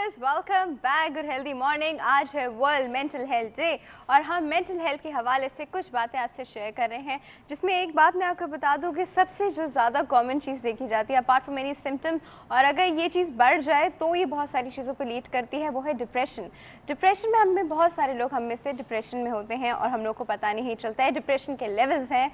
Listeners, welcome back. Good healthy morning. आज है world mental health day और हम मेंटल हेल्थ के हवाले से कुछ बातें आपसे शेयर कर रहे हैं, जिसमें एक बात मैं आपको बता दूं कि सबसे जो ज़्यादा कॉमन चीज़ देखी जाती है अपार्ट फ्रॉम एनी सिम्टम, और अगर ये चीज़ बढ़ जाए तो ये बहुत सारी चीज़ों पर लीड करती है, वो है डिप्रेशन। डिप्रेशन में हमें बहुत सारे लोग हम में से डिप्रेशन में होते हैं और हम लोग को पता नहीं चलता है। डिप्रेशन के लेवल्स हैं,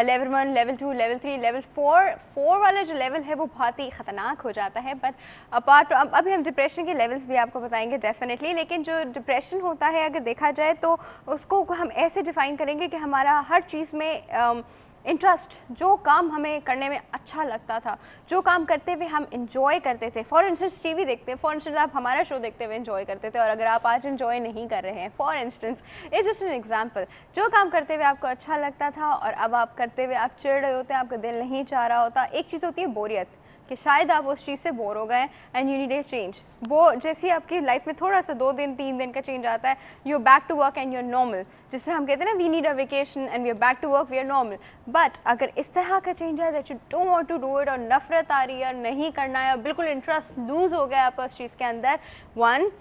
लेवल 1, लेवल 2, लेवल 3, लेवल 4 वाला जो लेवल है वो बहुत ही ख़तरनाक हो जाता है। बट अपार्ट अभी हम डिप्रेशन के लेवल्स भी आपको बताएंगे डेफिनेटली, लेकिन जो डिप्रेशन होता है अगर देखा जाए तो उसको हम ऐसे डिफ़ाइन करेंगे कि हमारा हर चीज़ में इंटरेस्ट, जो काम हमें करने में अच्छा लगता था, जो काम करते हुए हम इंजॉय करते थे, फॉर इंस्टेंस टीवी देखते हैं, फॉर इंस्टेंस आप हमारा शो देखते हुए इंजॉय करते थे और अगर आप आज इंजॉय नहीं कर रहे हैं, for instance it's just an example, जो काम करते हुए आपको अच्छा लगता था और अब आप करते हुए आप चिढ़ रहे होते हैं, आपका दिल नहीं चाह रहा होता। एक चीज़ होती है बोरियत, कि शायद आप उस चीज़ से बोर हो गए and you need a change. वो जैसे आपकी लाइफ में थोड़ा सा 2 दिन 3 दिन का चेंज आता है, you back to work and you are normal. जिस तरह हम कहते हैं ना, we need a vacation and we are back to work, we are normal. But अगर इस तरह का चेंज है that you don't want to do it और नफरत आ रही है और नहीं करना है और बिल्कुल इंटरेस्ट लूज हो गया आपका उस चीज़ के अंदर, वन।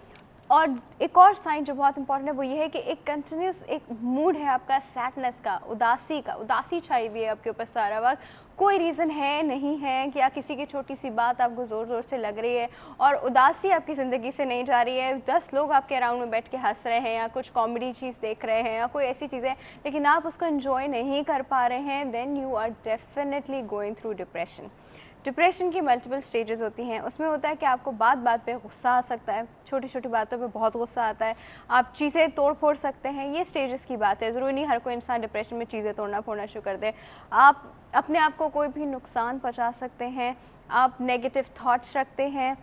और एक और साइन जो बहुत इंपॉर्टेंट है वो ये है कि एक कंटिन्यूस एक मूड है आपका सैडनेस का, उदासी छाई हुई है आपके ऊपर सारा वक्त। कोई रीज़न है नहीं है कि या किसी की छोटी सी बात आपको ज़ोर ज़ोर से लग रही है और उदासी आपकी ज़िंदगी से नहीं जा रही है। 10 लोग आपके अराउंड में बैठ के हंस रहे हैं या कुछ कॉमेडी चीज़ देख रहे हैं या कोई ऐसी चीज़ें, लेकिन आप उसको एंजॉय नहीं कर पा रहे हैं, then you are definitely going through depression. Depression की मल्टीपल स्टेजेस होती हैं। उसमें होता है कि आपको बात बात पे गुस्सा आ सकता है, छोटी छोटी बातों पे बहुत गुस्सा आता है, आप चीज़ें तोड़ फोड़ सकते हैं। ये स्टेजेस की बात है, ज़रूरी नहीं हर कोई इंसान डिप्रेशन में चीज़ें तोड़ना फोड़ना शुरू कर दे। आप अपने आप को कोई भी नुकसान पहुंचा सकते हैं, आप नेगेटिव थॉट्स रखते हैं।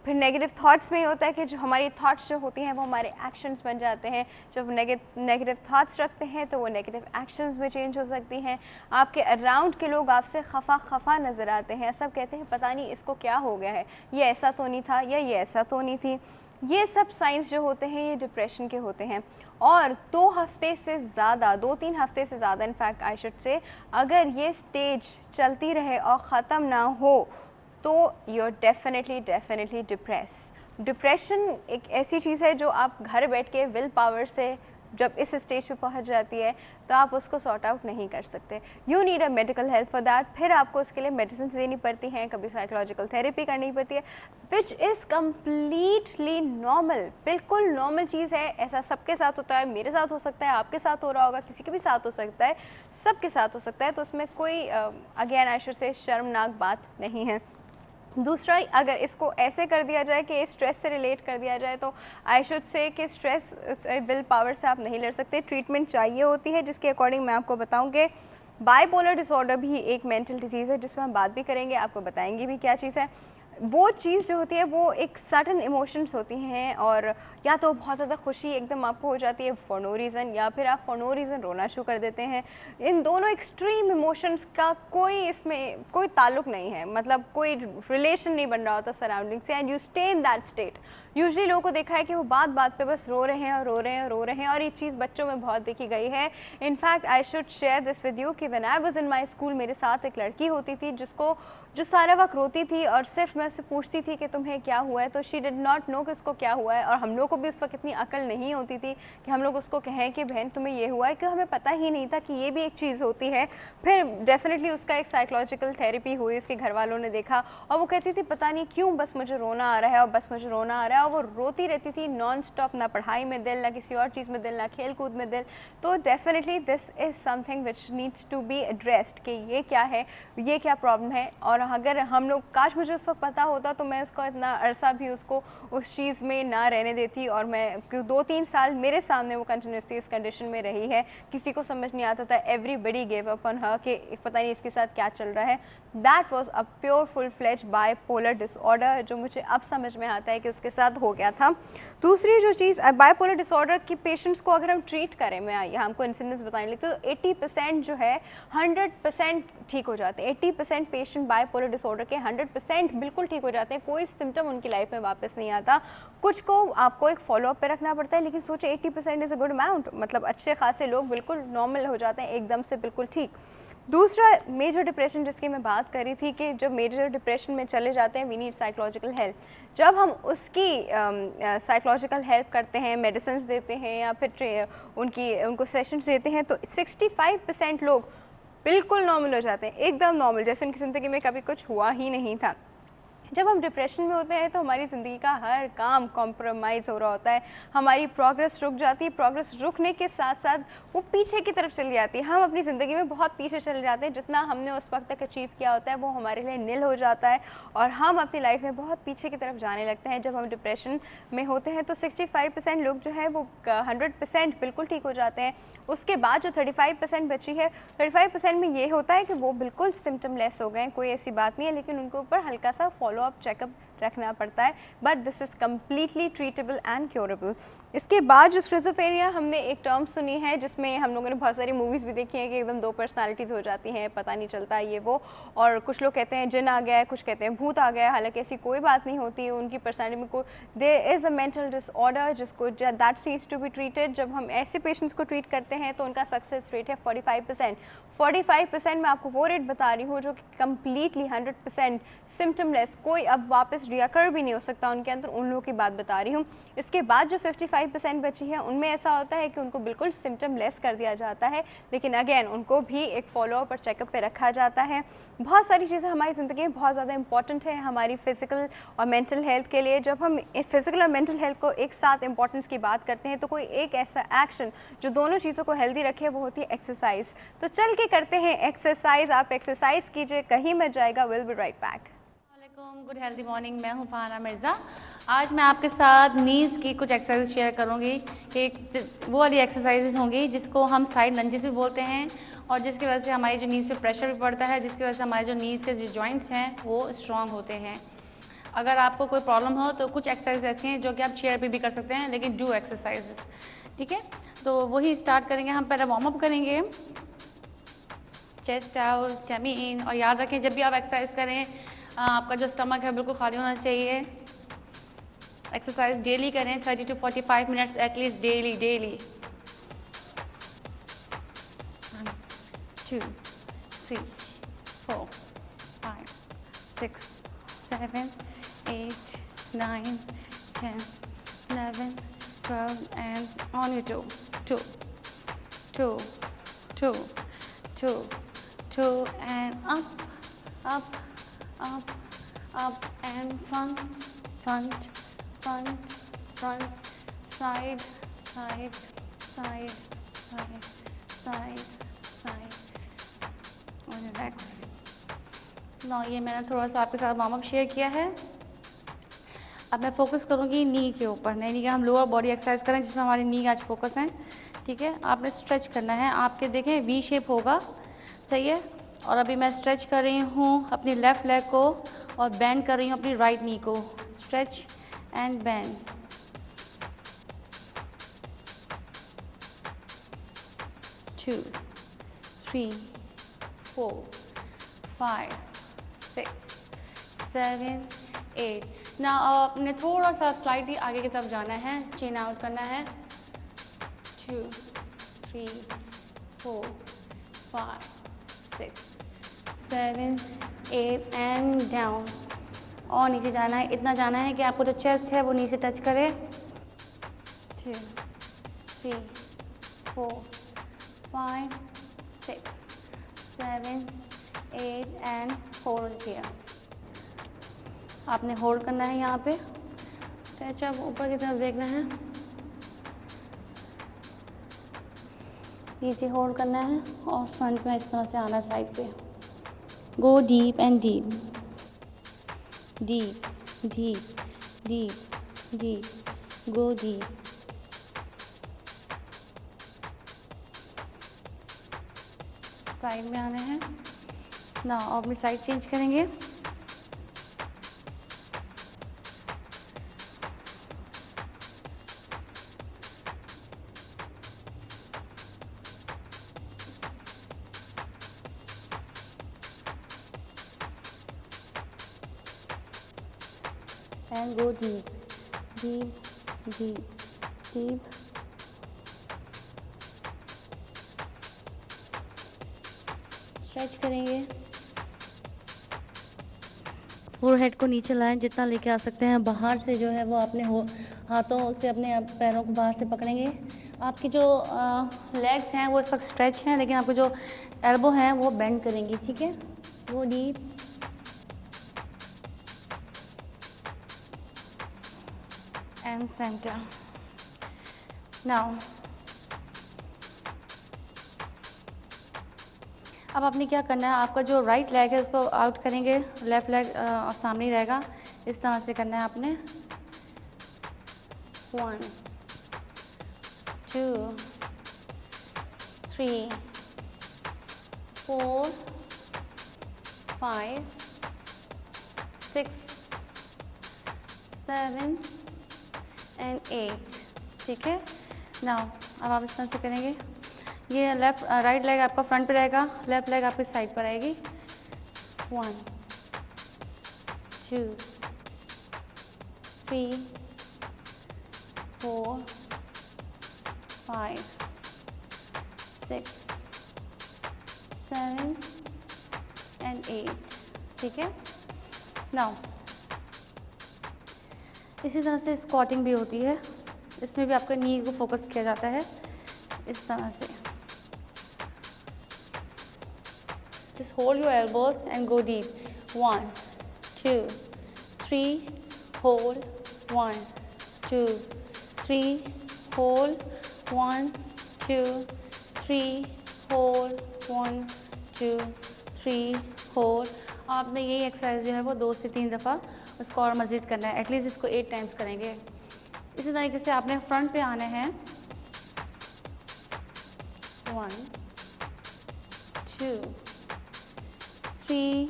फिर नेगेटिव थॉट्स में ये होता है कि जो हमारी थॉट्स जो होती हैं वो हमारे एक्शंस बन जाते हैं। जब नेगेटिव थॉट्स रखते हैं तो वो नेगेटिव एक्शंस में चेंज हो सकती हैं। आपके अराउंड के लोग आपसे खफा नज़र आते हैं, सब कहते हैं पता नहीं इसको क्या हो गया है, ये ऐसा तो नहीं था या ये ऐसा तो नहीं थी। ये सब साइंस जो होते हैं ये डिप्रेशन के होते हैं। और 2 हफ्ते से ज़्यादा, 2-3 हफ्ते से ज़्यादा इनफैक्ट आई शुड से, अगर ये स्टेज चलती रहे और ख़त्म ना हो तो यू आर डेफिनेटली डिप्रेशन एक ऐसी चीज़ है जो आप घर बैठ के विल पावर से जब इस स्टेज पे पहुंच जाती है तो आप उसको सॉर्ट आउट नहीं कर सकते। You need a medical help for that. फिर आपको उसके लिए मेडिसिन देनी पड़ती हैं, कभी साइकोलॉजिकल थेरेपी करनी पड़ती है, विच इज़ कम्प्लीटली नॉर्मल, बिल्कुल नॉर्मल चीज़ है। ऐसा सबके साथ होता है, मेरे साथ हो सकता है, आपके साथ हो रहा होगा, किसी के भी साथ हो सकता है, सबके साथ हो सकता है। तो उसमें कोई अगेन आई शुड से शर्मनाक बात नहीं है। दूसरा, अगर इसको ऐसे कर दिया जाए कि स्ट्रेस से रिलेट कर दिया जाए तो आई शुड से कि स्ट्रेस विल पावर से आप नहीं लड़ सकते, ट्रीटमेंट चाहिए होती है, जिसके अकॉर्डिंग मैं आपको बताऊं कि बाइपोलर डिसऑर्डर भी एक मेंटल डिजीज़ है, जिसमें हम बात भी करेंगे, आपको बताएंगे भी क्या चीज़ है। वो चीज़ जो होती है वो एक सर्टन इमोशंस होती हैं, और या तो बहुत ज़्यादा खुशी एकदम आपको हो जाती है फॉर नो रीज़न, या फिर आप फॉर नो रीज़न रोना शुरू कर देते हैं। इन दोनों एक्सट्रीम इमोशंस का कोई इसमें कोई ताल्लुक नहीं है, मतलब कोई रिलेशन नहीं बन रहा होता सराउंडिंग से, and you stay in that state. Usually लोगों को देखा है कि वो बात बात पे बस रो रहे हैं और रो रहे हैं और रो रहे हैं, और ये चीज़ बच्चों में बहुत देखी गई है। In fact I should share this with you कि when I was in my school, मेरे साथ एक लड़की होती थी जो सारा वक्त रोती थी और सिर्फ मैं उससे पूछती थी कि तुम्हें क्या हुआ है, तो शी डिड नॉट नो कि उसको क्या हुआ है। और हम लोग को भी उस वक्त इतनी अकल नहीं होती थी कि हम लोग उसको कहें कि बहन तुम्हें ये हुआ है, कि हमें पता ही नहीं था कि ये भी एक चीज़ होती है। फिर डेफिनेटली उसका एक साइकोलॉजिकल थेरेपी हुई, उसके घर वालों ने देखा और वो कहती थी पता नहीं क्यों बस मुझे रोना आ रहा है और बस मुझे रोना आ रहा है, और वो रोती रहती थी नॉन स्टॉप, ना पढ़ाई में दिल, ना किसी और चीज़ में दिल, ना खेल कूद में दिल। तो definitely this is something which needs to be addressed कि ये क्या है, ये क्या प्रॉब्लम है। और अगर हम लोग, काश मुझे उस वक्त पता होता तो मैं उसको इतना अरसा भी उसको उस चीज़ में ना रहने देती, और मैं 2-3 साल मेरे सामने वो कंटिन्यूसली इस कंडीशन में रही है, किसी को समझ नहीं आता था, everybody give up on her कि पता नहीं इसके साथ क्या चल रहा है। That was a pure full fledge bipolar disorder, जो मुझे अब समझ में आता है कि उसके साथ हो गया था। दूसरी जो चीज़, बाइपोलर डिसऑर्डर की पेशेंट्स को अगर हम ट्रीट करें, मैं यहाँ हमको इंसिडेंस बताने लगी तो 80% जो है 100% ठीक हो जाते हैं। 80% पेशेंट बाइपोलर बाइपोलर डिसऑर्डर के 100% बिल्कुल ठीक हो जाते हैं, कोई सिम्टम उनकी लाइफ में वापस नहीं आता। कुछ को आपको एक फॉलोअप पे रखना पड़ता है, लेकिन सोचे 80% इज़ अ गुड अमाउंट, मतलब अच्छे खासे लोग बिल्कुल नॉर्मल हो जाते हैं एकदम से बिल्कुल ठीक। दूसरा मेजर डिप्रेशन जिसकी मैं बात कर रही थी कि जब मेजर डिप्रेशन में चले जाते हैं वी नीड साइकोलॉजिकल हेल्प। जब हम उसकी साइकोलॉजिकल हेल्प करते हैं, मेडिसिन देते हैं या फिर उनको सेशंस देते हैं, तो 65% लोग बिल्कुल नॉर्मल हो जाते हैं, एकदम नॉर्मल, जैसे उनकी ज़िंदगी में कभी कुछ हुआ ही नहीं था। जब हम डिप्रेशन में होते हैं तो हमारी ज़िंदगी का हर काम कॉम्प्रोमाइज़ हो रहा होता है, हमारी प्रोग्रेस रुक जाती है, प्रोग्रेस रुकने के साथ साथ वो पीछे की तरफ चली जाती है, हम अपनी ज़िंदगी में बहुत पीछे चले जाते हैं, जितना हमने उस वक्त तक अचीव किया होता है वो हमारे लिए निल हो जाता है और हम अपनी लाइफ में बहुत पीछे की तरफ जाने लगते हैं। जब हम डिप्रेशन में होते हैं तो 65% लोग जो है वो 100% बिल्कुल ठीक हो जाते हैं। उसके बाद जो 35% बची है, 35% में ये होता है कि वो बिल्कुल सिम्टमलेस हो गए, कोई ऐसी बात नहीं है, लेकिन उनके ऊपर हल्का सा फॉलोअप चेकअप रखना पड़ता है, but this is completely treatable and curable. इसके बाद जो स्किज़ोफ्रेनिया, हमने एक टर्म सुनी है जिसमें हम लोगों ने बहुत सारी मूवीज़ भी देखी हैं कि एकदम 2 पर्सनालिटीज़ हो जाती हैं, पता नहीं चलता ये वो, और कुछ लोग कहते हैं जिन आ गया है, कुछ कहते हैं भूत आ गया है, हालांकि ऐसी कोई बात नहीं होती है, उनकी पर्सनैलिटी में कोई there is a mental disorder जिसको that needs to be treated. जब हम ऐसे पेशेंट्स को ट्रीट करते हैं तो उनका सक्सेस रेट है 45%। 45% में आपको वो रेट बता रही हूँ जो कि कम्प्लीटली 100% सिम्टमलेस, कोई अब वापस रियाकर भी नहीं हो सकता उनके अंदर, उन लोगों की बात बता रही हूँ। इसके बाद जो 55% बची है उनमें ऐसा होता है कि उनको बिल्कुल सिम्टमलेस कर दिया जाता है, लेकिन अगेन उनको भी एक फॉलोअप और चेकअप पे रखा जाता है। बहुत सारी चीज़ें हमारी ज़िंदगी में बहुत ज़्यादा इंपॉर्टेंट है हमारी फ़िज़िकल और मेंटल हेल्थ के लिए। जब हम फिज़िकल और मेंटल हेल्थ को एक साथ इंपॉर्टेंस की बात करते हैं तो कोई एक ऐसा एक्शन जो दोनों चीज़ों को हेल्दी रखे वो होती है एक्सरसाइज। तो चल के करते हैं एक्सरसाइज, आप एक्सरसाइज कीजिए, कहीं मत जाएगा। Will be right back. Good healthy morning, मैं हूँ फाना मिर्ज़ा। आज मैं आपके साथ नीज़ की कुछ एक्सरसाइज शेयर करूँगी कि वो वाली एक्सरसाइजेज होंगी जिसको हम साइड लंजेस भी बोलते हैं और जिसकी वजह से हमारी जो नीज़ पे प्रेशर भी पड़ता है, जिसकी वजह से हमारे जो नीज़ के जो जॉइंट्स हैं वो स्ट्रॉन्ग होते हैं। अगर आपको कोई प्रॉब्लम हो तो कुछ एक्सरसाइज ऐसी हैं जो कि आप चेयर पे भी कर सकते हैं, लेकिन डू एक्सरसाइज, ठीक है। तो वही स्टार्ट करेंगे हम। पहले वार्म अप करेंगे, चेस्ट आउट, टमी इन, और याद रखें जब भी आप एक्सरसाइज करें आपका जो स्टमक है बिल्कुल खाली होना चाहिए। एक्सरसाइज डेली करें, 30 to 45 minutes at least daily. 1 2 3 4 5 6 7 8 9 10 11 12 and on you two 2 2 2 2 2 and up and front, side, और रिलैक्स। ना ये मैंने थोड़ा सा आपके साथ वार्म अप शेयर किया है। अब मैं फोकस करूँगी नी के ऊपर, नहीं कि हम लोअर बॉडी एक्सरसाइज करें जिसमें हमारी नी आज फोकस है, ठीक है। आपने स्ट्रेच करना है, आपके देखें वी शेप होगा, सही है। और अभी मैं स्ट्रेच कर रही हूँ अपनी लेफ़्ट लेग को और बेंड कर रही हूँ अपनी राइट नी को। Stretch and bend. टू 3 4 5 6 7 8। ना आपने थोड़ा सा स्लाइडली आगे की तरफ जाना है, चिन आउट करना है। 2 3 4 5 6 7 8 एंड डाउन। और नीचे जाना है, इतना जाना है कि आपको जो चेस्ट है वो नीचे टच करे। 2 3 4 5 6 7 8 एंड होल्ड हियर। आपने होल्ड करना है यहाँ पे। स्ट्रेच अप, ऊपर की तरफ देखना है, नीचे होल्ड करना है और फ्रंट में इस तरह से आना है साइड पे। Go deep and deep, deep deep deep deep, go deep. Side में आना है ना, और अपनी साइड चेंज करेंगे। and go deep, deep, deep, deep. Stretch करेंगे, फोरहेड को नीचे लाएं, जितना लेके आ सकते हैं। बाहर से जो है वो अपने हाथों से अपने पैरों को बाहर से पकड़ेंगे। आपकी जो लेग्स हैं वो इस वक्त स्ट्रेच हैं, लेकिन आपको जो एल्बो हैं वो बेंड करेंगी, ठीक है। वो डीप, एंड सेंटर। नाउ अब आपने क्या करना है, आपका जो राइट लेग है उसको आउट करेंगे, लेफ्ट लेग सामने ही रहेगा। इस तरह से करना है आपने। 1 2 3 4 5 6 7 एंड 8, ठीक है। नाउ अब आप इस तरह से करेंगे। ये राइट लेग आपका फ्रंट पे रहेगा, लेफ्ट लेग आपकी साइड पर आएगी। 1 2 3 4 5 6 7 एंड 8, ठीक है। नाउ इसी तरह से स्क्वाटिंग भी होती है, इसमें भी आपका नी को फोकस किया जाता है इस तरह से। Just hold your elbows and go deep. 1 2 3 hold, 1 2 3 hold, 1 2 3 hold, 1 2 3 hold। आपने यही एक्सरसाइज जो है वो 2 से 3 दफ़ा उसको और मज़ीद करना है, एटलीस्ट इसको 8 टाइम्स करेंगे। इसी तरीके से आपने फ्रंट पे आना है। 1 2 3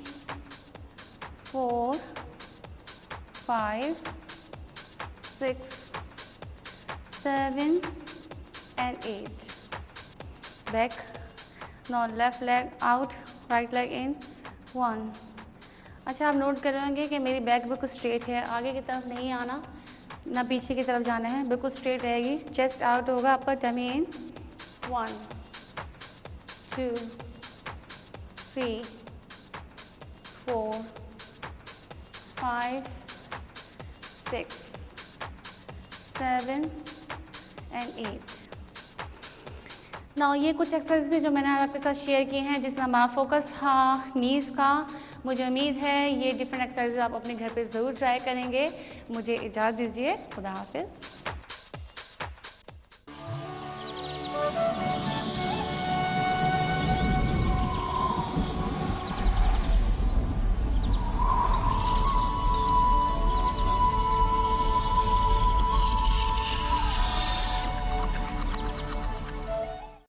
4 5 6 7 and 8. Back. Now left leg out, right leg in. 1. अच्छा, आप नोट करेंगे कि मेरी बैक बिल्कुल स्ट्रेट है, आगे की तरफ नहीं आना ना पीछे की तरफ जाना है, बिल्कुल स्ट्रेट रहेगी। चेस्ट आउट होगा आपका, टमी इन। 1 2 3 4 5 6 7 and 8। नाउ ये कुछ एक्सरसाइज थी जो मैंने आपके साथ शेयर किए हैं, जिसमें हमारा फोकस था नीज़ का। मुझे उम्मीद है ये डिफरेंट एक्सरसाइज आप अपने घर पे ज़रूर ट्राई करेंगे। मुझे इजाज़त दीजिए, खुदा हाफिज़।